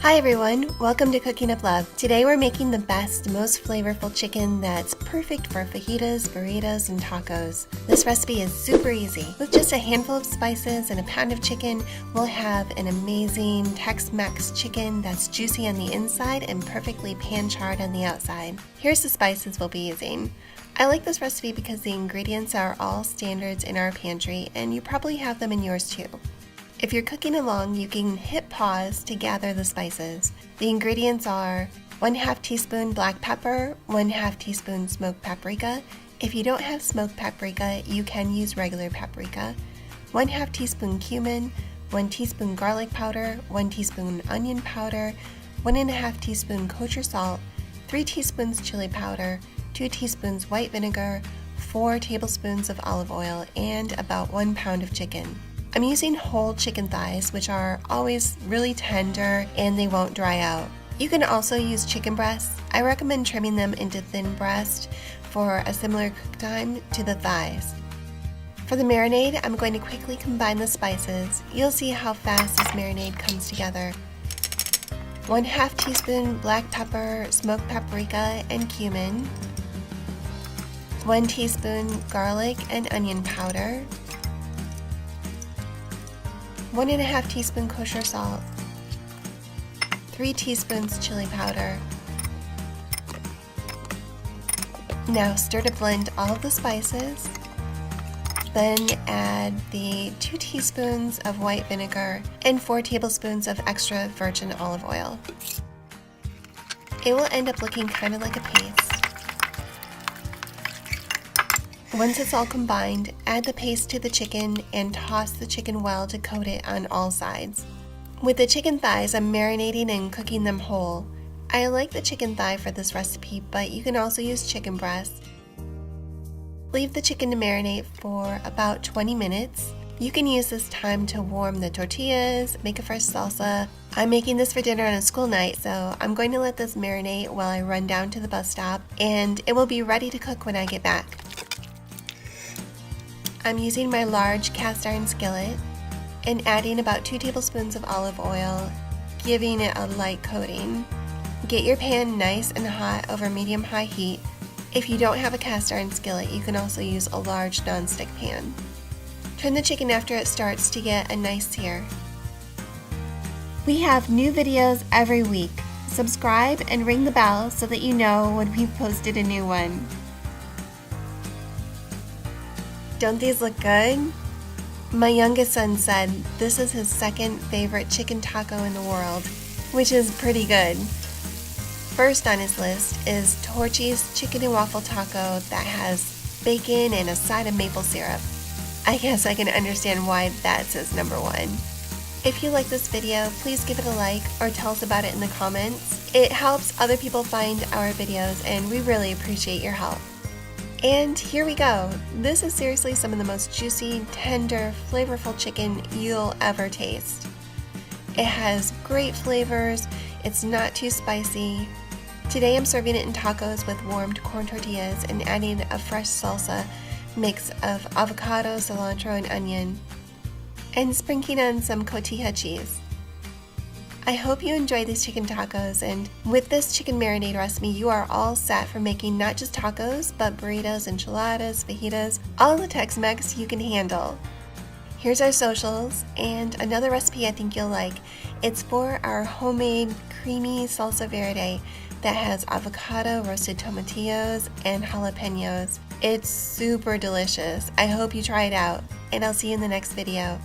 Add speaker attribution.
Speaker 1: Hi everyone, welcome to Cooking Up Love. Today we're making the best, most flavorful chicken that's perfect for fajitas, burritos, and tacos. This recipe is super easy. With just a handful of spices and a pound of chicken, we'll have an amazing Tex-Mex chicken that's juicy on the inside and perfectly pan-charred on the outside. Here's the spices we'll be using. I like this recipe because the ingredients are all standards in our pantry, and you probably have them in yours too. If you're cooking along, you can hit pause to gather the spices. The ingredients are 1/2 teaspoon black pepper, 1/2 teaspoon smoked paprika. If you don't have smoked paprika, you can use regular paprika. 1/2 teaspoon cumin, 1 teaspoon garlic powder, 1 teaspoon onion powder, 1.5 teaspoon kosher salt, 3 teaspoons chili powder, 2 teaspoons white vinegar, 4 tablespoons of olive oil, and about 1 pound of chicken. I'm using whole chicken thighs, which are always really tender and they won't dry out. You can also use chicken breasts. I recommend trimming them into thin breast for a similar cook time to the thighs. For the marinade, I'm going to quickly combine the spices. You'll see how fast this marinade comes together. 1/2 teaspoon black pepper, smoked paprika, and cumin. 1 teaspoon garlic and onion powder. 1.5 teaspoon kosher salt, 3 teaspoons chili powder. Now stir to blend all of the spices, then add the 2 teaspoons of white vinegar and 4 tablespoons of extra virgin olive oil. It will end up looking kind of like a paste. Once it's all combined, add the paste to the chicken and toss the chicken well to coat it on all sides. With the chicken thighs, I'm marinating and cooking them whole. I like the chicken thigh for this recipe, but you can also use chicken breast. Leave the chicken to marinate for about 20 minutes. You can use this time to warm the tortillas, make a fresh salsa. I'm making this for dinner on a school night, so I'm going to let this marinate while I run down to the bus stop, and it will be ready to cook when I get back. I'm using my large cast iron skillet and adding about 2 tablespoons of olive oil, giving it a light coating. Get your pan nice and hot over medium-high heat. If you don't have a cast iron skillet, you can also use a large nonstick pan. Turn the chicken after it starts to get a nice sear. We have new videos every week. Subscribe and ring the bell so that you know when we've posted a new one. Don't these look good? My youngest son said this is his second favorite chicken taco in the world, which is pretty good. First on his list is Torchy's chicken and waffle taco that has bacon and a side of maple syrup. I guess I can understand why that's his number one. If you like this video, please give it a like or tell us about it in the comments. It helps other people find our videos and we really appreciate your help. And here we go. This is seriously some of the most juicy, tender, flavorful chicken you'll ever taste. It has great flavors, it's not too spicy. Today I'm serving it in tacos with warmed corn tortillas and adding a fresh salsa mix of avocado, cilantro, and onion, and sprinkling on some cotija cheese. I hope you enjoy these chicken tacos, and with this chicken marinade recipe, you are all set for making not just tacos, but burritos, enchiladas, fajitas, all the Tex-Mex you can handle. Here's our socials, and another recipe I think you'll like. It's for our homemade creamy salsa verde that has avocado, roasted tomatillos, and jalapenos. It's super delicious. I hope you try it out, and I'll see you in the next video.